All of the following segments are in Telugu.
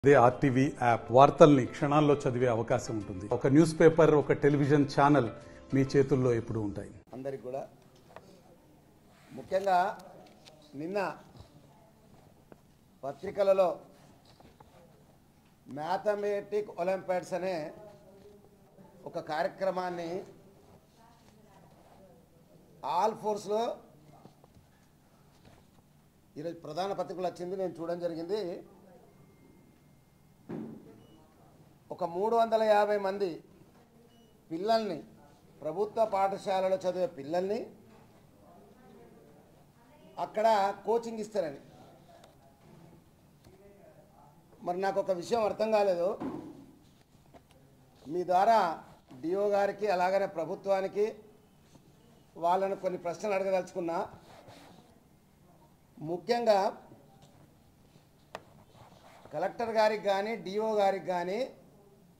అదే ఆర్టీవీ యాప్ వార్తల్ని క్షణాల్లో చదివే అవకాశం ఉంటుంది. ఒక న్యూస్ పేపర్, ఒక టెలివిజన్ ఛానల్ మీ చేతుల్లో ఎప్పుడూ ఉంటాయి. అందరికి కూడా ముఖ్యంగా నిన్న పత్రికలలో మ్యాథమెటిక్ ఒలింపియాడ్స్ అనే ఒక కార్యక్రమాన్ని ఆల్ ఫోర్స్లో ఈరోజు ప్రధాన పత్రికలు వచ్చింది, నేను చూడడం జరిగింది. ఒక 350 మంది పిల్లల్ని, ప్రభుత్వ పాఠశాలలో చదివే పిల్లల్ని అక్కడ కోచింగ్ ఇస్తారని. మరి నాకు ఒక విషయం అర్థం కాలేదు. మీ ద్వారా డిఓ గారికి అలాగనే ప్రభుత్వానికి వాళ్ళను కొన్ని ప్రశ్నలు అడగదలుచుకున్నా. ముఖ్యంగా కలెక్టర్ గారికి కానీ డిఓ గారికి కానీ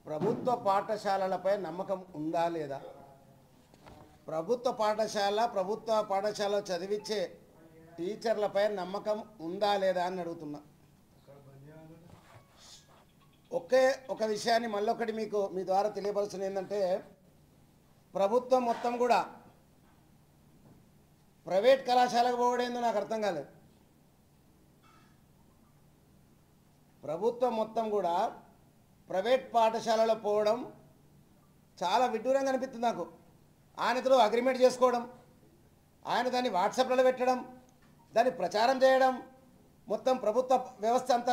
ప్రభుత్వ పాఠశాలలపై నమ్మకం ఉందా లేదా? ప్రభుత్వ పాఠశాలలో చదివించే టీచర్లపై నమ్మకం ఉందా లేదా అని అడుగుతున్నా. ఒక విషయాన్ని మళ్ళొకటి మీకు మీ ద్వారా తెలియపరుస్తుంది ఏంటంటే, ప్రభుత్వం మొత్తం కూడా ప్రైవేట్ కళాశాలకు పోవడేందో నాకు అర్థం కాలేదు. ప్రభుత్వం మొత్తం కూడా ప్రైవేట్ పాఠశాలలో పోవడం చాలా విడ్డూరంగా అనిపిస్తుంది నాకు. ఆయనతో అగ్రిమెంట్ చేసుకోవడం, ఆయన దాన్ని వాట్సాప్లలో పెట్టడం, దాన్ని ప్రచారం చేయడం, మొత్తం ప్రభుత్వ వ్యవస్థ అంతా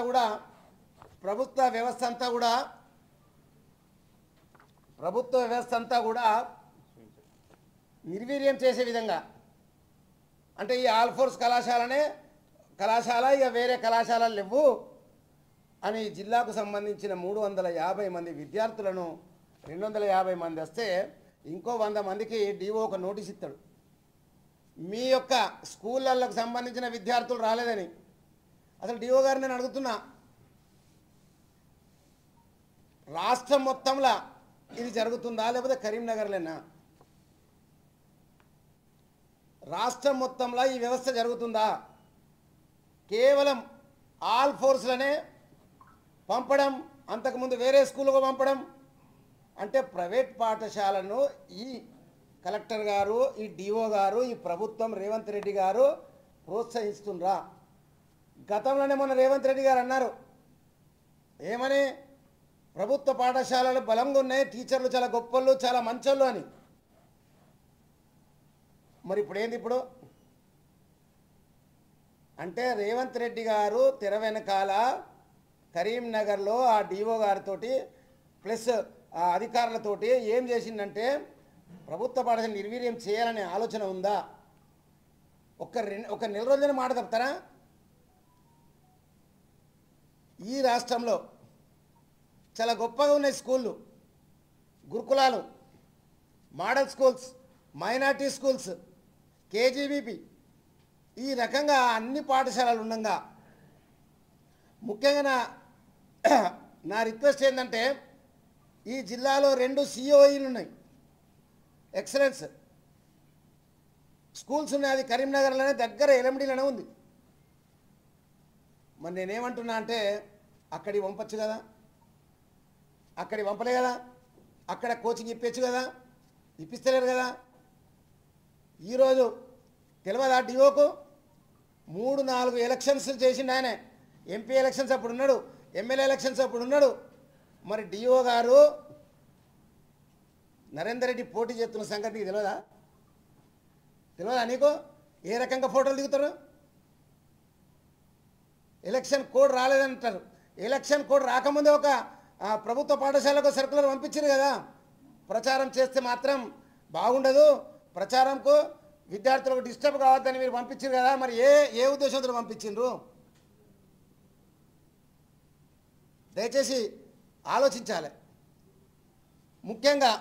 కూడా నిర్వీర్యం చేసే విధంగా. అంటే ఈ ఆల్ ఫోర్స్ కళాశాల ఇక వేరే కళాశాలలు లేవు అని జిల్లాకు సంబంధించిన 350 మంది విద్యార్థులను 250 మంది వస్తే ఇంకో 100 మందికి డిఓ ఒక నోటీస్ ఇస్తాడు, మీ యొక్క స్కూళ్ళకు సంబంధించిన విద్యార్థులు రాలేదని. అసలు డిఓ గారు నేను అడుగుతున్నా, రాష్ట్రం మొత్తంలో ఇది జరుగుతుందా లేకపోతే కరీంనగర్లేనా? రాష్ట్రం మొత్తంలో ఈ వ్యవస్థ జరుగుతుందా? కేవలం ఆల్ ఫోర్స్లనే పంపడం, అంతకుముందు వేరే స్కూళ్ళకు పంపడం. అంటే ప్రైవేట్ పాఠశాలను ఈ కలెక్టర్ గారు, ఈ డిఓ గారు, ఈ ప్రభుత్వం రేవంత్ రెడ్డి గారు ప్రోత్సహిస్తుండ్రా? గతంలోనే మొన్న రేవంత్ రెడ్డి గారు అన్నారు, ఏమని? ప్రభుత్వ పాఠశాలలు బలంగా ఉన్నాయి, టీచర్లు చాలా గొప్పలు, చాలా మంచోళ్ళు అని. మరి ఇప్పుడు ఏంది? ఇప్పుడు అంటే రేవంత్ రెడ్డి గారు తెర వెనకాల కరీంనగర్లో ఆ డిఓ గారితో ప్లస్ ఆ అధికారులతోటి ఏం చేసిందంటే, ప్రభుత్వ పాఠశాల నిర్వీర్యం చేయాలనే ఆలోచన ఉందా? ఒక నెల రోజులైన మాట తప్పుతారా? ఈ రాష్ట్రంలో చాలా గొప్పగా ఉన్నాయి స్కూళ్ళు, గురుకులాలు, model schools, minority schools, KGBP, ఈ రకంగా అన్ని పాఠశాలలు ఉండగా ముఖ్యంగా నా రిక్వెస్ట్ ఏంటంటే, ఈ జిల్లాలో 2 సిఓఈలు ఉన్నాయి, ఎక్సలెన్స్ స్కూల్స్ ఉన్నాయి. అది కరీంనగర్లోనే దగ్గర ఎల్ఎండిలోనే ఉంది. మరి నేనేమంటున్నా అంటే, అక్కడికి పంపచ్చు కదా, అక్కడికి పంపలే కదా, అక్కడ కోచింగ్ ఇప్పించు కదా, ఇప్పిస్తలేరు కదా. ఈరోజు తెలియదా డిఓకు? 3-4 ఎలక్షన్స్ చేసిండు ఆయన. ఎంపీ ఎలక్షన్స్ అప్పుడు ఉన్నాడు, ఎమ్మెల్యే ఎలక్షన్స్ అప్పుడు ఉన్నాడు. మరి డిఓ గారు నరేందర్ రెడ్డి పోటీ చేస్తున్న సంగతి నీకు తెలియదా? నీకు? ఏ రకంగా ఫోటోలు దిగుతారు? ఎలక్షన్ కోడ్ రాలేదంటారు. ఎలక్షన్ కోడ్ రాకముందే ఒక ప్రభుత్వ పాఠశాలకు సర్కులర్ పంపించారు కదా, ప్రచారం చేస్తే మాత్రం బాగుండదు, ప్రచారంకు విద్యార్థులకు డిస్టర్బ్ కావద్దని మీరు పంపించారు కదా. మరి ఏ ఉద్దేశంతో పంపించిండ్రు? దయచేసి ఆలోచించాలి. ముఖ్యంగా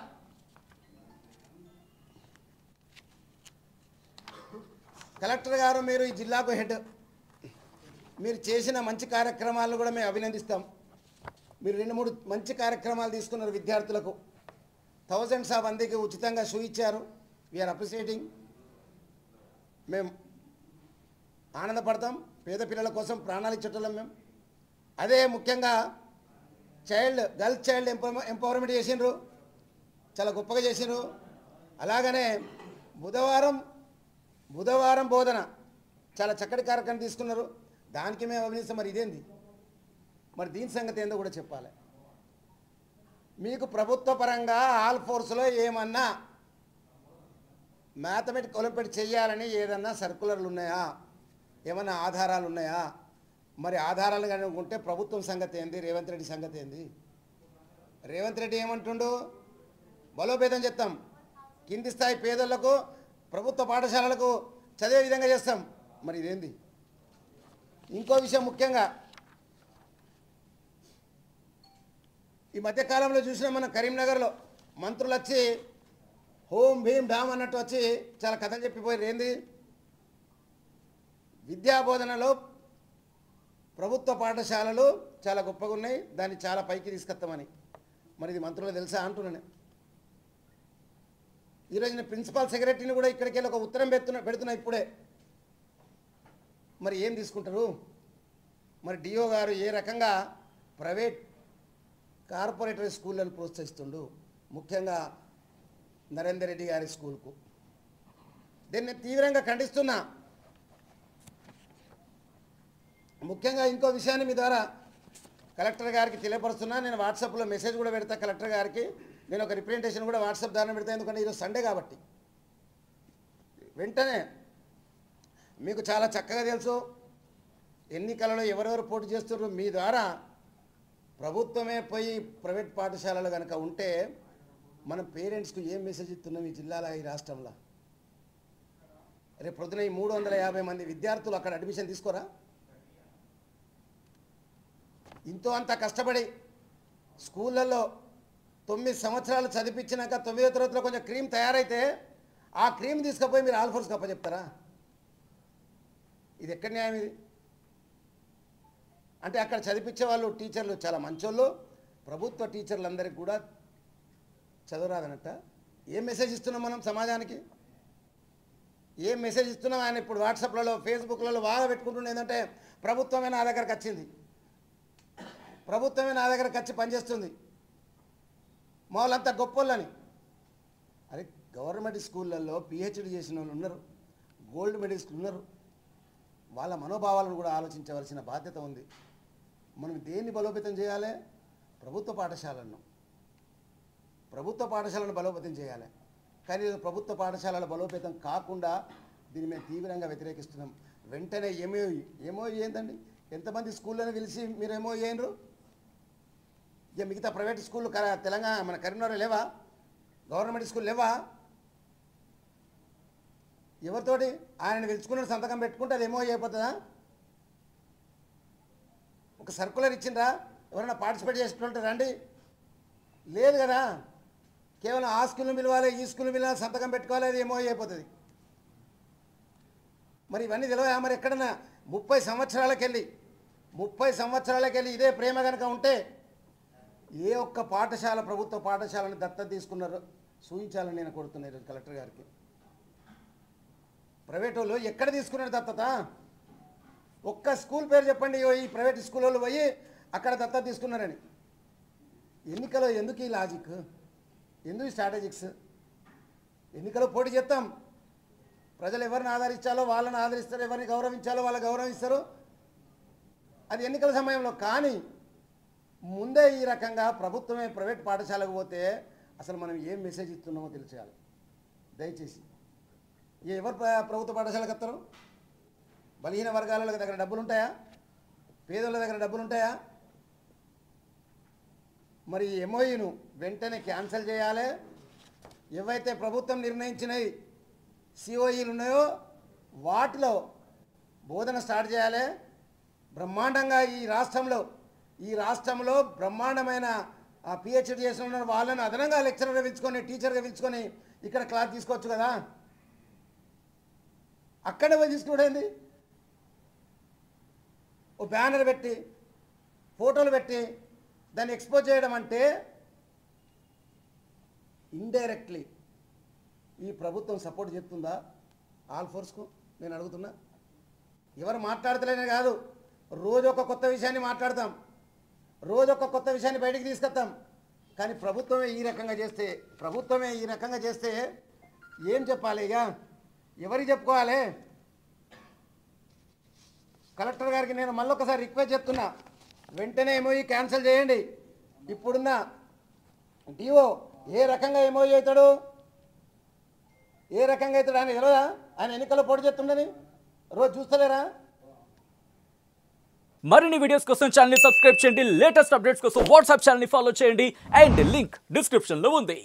కలెక్టర్ గారు, మీరు ఈ జిల్లాకు హెడ్, మీరు చేసిన మంచి కార్యక్రమాలను కూడా మేము అభినందిస్తాం. మీరు 2-3 మంచి కార్యక్రమాలు తీసుకున్నారు. విద్యార్థులకు థౌజండ్స్ ఆఫ్ మందికి ఉచితంగా షూ ఇచ్చారు. We are appreciating. మేము ఆనందపడతాం. పేద పిల్లల కోసం ప్రాణాలు ఇచ్చేటోళ్ళం మేము. అదే ముఖ్యంగా గర్ల్స్ చైల్డ్ ఎంపవర్మెంట్ చేసిండ్రు, చాలా గొప్పగా చేసిండ్రు. అలాగనే బుధవారం బోధన చాలా చక్కటి కార్యక్రమం తీసుకున్నారు. దానికి మేము అభినందిస్తాం. మరి ఇదేంది, మరి దీని సంగతి ఏందో కూడా చెప్పాలి. మీకు ప్రభుత్వ పరంగా ఆల్ ఫోర్స్లో ఏమన్నా మ్యాథమెటిక్ ఒలింపియాడ్ చేయాలని ఏదన్నా సర్కులర్లు ఉన్నాయా, ఏమన్నా ఆధారాలు ఉన్నాయా? మరి ఆధారాలు కానీ ఉంటే ప్రభుత్వం సంగతి ఏంది, రేవంత్ రెడ్డి సంగతి ఏంది? రేవంత్ రెడ్డి ఏమంటుండు, బలోపేతం చేస్తాం, కింది స్థాయి పేదలకు ప్రభుత్వ పాఠశాలలకు చదివే విధంగా చేస్తాం. మరి ఇదేంది? ఇంకో విషయం ముఖ్యంగా ఈ మధ్యకాలంలో చూసినా మనం కరీంనగర్లో మంత్రులు వచ్చి హోం భీం డామ్ అన్నట్టు వచ్చి చాలా కథలు చెప్పిపోయారు. ఏంది, విద్యాబోధనలో ప్రభుత్వ పాఠశాలలు చాలా గొప్పగా ఉన్నాయి, దాన్ని చాలా పైకి తీసుకొస్తామని. మరి ఇది మంత్రులు తెలుసా అంటున్నాను. ఈరోజు నేను ప్రిన్సిపాల్ సెక్రటరీని కూడా ఇక్కడికి వెళ్ళి ఒక ఉత్తరం పెడుతున్నా ఇప్పుడే. మరి ఏం తీసుకుంటారు? మరి డిఓ గారు ఏ రకంగా ప్రైవేట్ కార్పొరేటరీ స్కూళ్ళను ప్రోత్సహిస్తుండు, ముఖ్యంగా నరేందర్ రెడ్డి గారి స్కూల్కు. దీన్ని తీవ్రంగా ఖండిస్తున్నా. ముఖ్యంగా ఇంకో విషయాన్ని మీ ద్వారా కలెక్టర్ గారికి తెలియపరుస్తున్నా. నేను వాట్సాప్లో మెసేజ్ కూడా పెడతా కలెక్టర్ గారికి. నేను ఒక రిప్రజెంటేషన్ కూడా వాట్సాప్ ద్వారా పెడతా, ఎందుకంటే ఈరోజు సండే కాబట్టి. వెంటనే మీకు చాలా చక్కగా తెలుసు ఎన్నికలలో ఎవరెవరు పోటీ చేస్తున్నారు. మీ ద్వారా ప్రభుత్వమే పోయి ప్రైవేట్ పాఠశాలలు కనుక ఉంటే మనం పేరెంట్స్కు ఏం మెసేజ్ ఇస్తున్నాం ఈ జిల్లాలో, ఈ రాష్ట్రంలో? రేపు పొద్దున ఈ 350 మంది విద్యార్థులు అక్కడ అడ్మిషన్ తీసుకోరా? ఇంతో అంత కష్టపడి స్కూళ్ళల్లో 9 సంవత్సరాలు చదివించినాక 9వ తరగతిలో కొంచెం క్రీమ్ తయారైతే ఆ క్రీమ్ తీసుకుపోయి మీరు ఆల్ ఫోర్స్కి అప్పచెప్తారా? ఇది ఎక్కడ న్యాయం? ఇది అంటే అక్కడ చదివించే వాళ్ళు టీచర్లు చాలా మంచోళ్ళు, ప్రభుత్వ టీచర్లందరికీ కూడా చదవరాదనట. ఏం మెసేజ్ ఇస్తున్నాం మనం సమాజానికి? ఏం మెసేజ్ ఇస్తున్నాం? ఆయన ఇప్పుడు వాట్సాప్లలో ఫేస్బుక్లలో బాగా పెట్టుకుంటుండే ఏంటంటే ప్రభుత్వమే నా దగ్గరకు వచ్చింది, ప్రభుత్వమే నా దగ్గరకు వచ్చి పనిచేస్తుంది, మా వాళ్ళంతా గొప్పోళ్ళని. అరే గవర్నమెంట్ స్కూళ్ళల్లో పిహెచ్డి చేసిన వాళ్ళు ఉన్నారు, గోల్డ్ మెడలిస్టులు ఉన్నారు. వాళ్ళ మనోభావాలను కూడా ఆలోచించవలసిన బాధ్యత ఉంది. మనం దేన్ని బలోపేతం చేయాలి? ప్రభుత్వ పాఠశాలను బలోపేతం చేయాలి. కానీ ప్రభుత్వ పాఠశాలల బలోపేతం కాకుండా దీన్ని మేము తీవ్రంగా వ్యతిరేకిస్తున్నాం. వెంటనే ఎంఓఈ ఏందండి? ఎంతమంది స్కూళ్ళని పిలిచి మీరు ఎంఓఈ అయినరు? ఇక మిగతా ప్రైవేట్ స్కూళ్ళు తెలంగాణ మన కరీంనగర్ లేవా? గవర్నమెంట్ స్కూల్ లేవా? ఎవరితోటి ఆయనను పిలుచుకున్న సంతకం పెట్టుకుంటే అది ఎంఓఈ అయిపోతుందా? ఒక సర్కులర్ ఇచ్చిండ్రా? ఎవరైనా పార్టిసిపేట్ చేసుకుంటే రండి, లేదు కదా. కేవలం ఆ స్కూల్ని పిలవాలి, ఈ స్కూల్ని పిలవాలి, సంతకం పెట్టుకోవాలి, అది ఎంఓఈ అయిపోతుంది. మరి ఇవన్నీ తెలియదా? మరి ఎక్కడన్నా 30 సంవత్సరాలకెళ్ళి ఇదే ప్రేమ కనుక ఉంటే ఏ ఒక్క పాఠశాల ప్రభుత్వ పాఠశాలను దత్తత తీసుకున్నారో సూచించాలని నేను కోరుతున్నాను కలెక్టర్ గారికి. ప్రైవేట్ వాళ్ళు ఎక్కడ తీసుకున్నారు దత్తత? ఒక్క స్కూల్ పేరు చెప్పండి, ఈ ప్రైవేట్ స్కూల్ వాళ్ళు పోయి అక్కడ దత్తత తీసుకున్నారని. ఎన్నికలో ఎందుకు ఈ లాజిక్, ఎందుకు ఈ స్ట్రాటజిక్స్? ఎన్నికలో పోటీ చేస్తాం, ప్రజలు ఎవరిని ఆదరించాలో వాళ్ళని ఆదరిస్తారు, ఎవరిని గౌరవించాలో వాళ్ళు గౌరవిస్తారు, అది ఎన్నికల సమయంలో. కానీ ముందే ఈ రకంగా ప్రభుత్వమే ప్రైవేట్ పాఠశాలకు పోతే అసలు మనం ఏం మెసేజ్ ఇస్తున్నామో తెలిసేయాలి. దయచేసి ఎవరు ప్రభుత్వ పాఠశాలకు వస్తారు? బలహీన వర్గాల దగ్గర డబ్బులు ఉంటాయా? పేదల దగ్గర డబ్బులు ఉంటాయా? మరి ఎంఓయూను వెంటనే క్యాన్సిల్ చేయాలి. ఏవైతే ప్రభుత్వం నిర్ణయించినవి సిఓఈలు ఉన్నాయో వాటిలో బోధన స్టార్ట్ చేయాలి. బ్రహ్మాండంగా ఈ రాష్ట్రంలో బ్రహ్మాండమైన పిహెచ్డి చేసిన వాళ్ళని అదనంగా లెక్చరర్గా పిలుచుకొని, టీచర్గా పిలుచుకొని ఇక్కడ క్లాస్ తీసుకోవచ్చు కదా. అక్కడే పోయి తీసుకునేది ఓ బ్యానర్ పెట్టి ఫోటోలు పెట్టి దాన్ని ఎక్స్పోజ్ చేయడం అంటే ఇండైరెక్ట్లీ ఈ ప్రభుత్వం సపోర్ట్ చేస్తుందా ఆల్ ఫోర్స్కు? నేను అడుగుతున్నా. ఎవరు మాట్లాడతలేనే కాదు, రోజు ఒక కొత్త విషయాన్ని మాట్లాడతాం. రోజు ఒక కొత్త విషయాన్ని బయటికి తీసుకొస్తాం. కానీ ప్రభుత్వమే ఈ రకంగా చేస్తే ఏం చెప్పాలి? ఇక ఎవరికి చెప్పుకోవాలి? కలెక్టర్ గారికి నేను మళ్ళొకసారి రిక్వెస్ట్ చెప్తున్నా, వెంటనే ఎంఓఈ క్యాన్సిల్ చేయండి. ఇప్పుడున్న డిఓ ఏ రకంగా ఎంఓఈ అవుతాడు ఆయన తెలియదా? ఆయన ఎన్నికల్లో పోటీ చేస్తుండని రోజు చూస్తలేరా? మరిన్ని వీడియోస్ కోసం ఛానల్ ని సబ్స్క్రైబ్ చేయండి. లేటెస్ట్ అప్డేట్స్ కోసం వాట్సాప్ ఛానల్ ని ఫాలో చేయండి. అండ్ లింక్ డిస్క్రిప్షన్ లో ఉంది.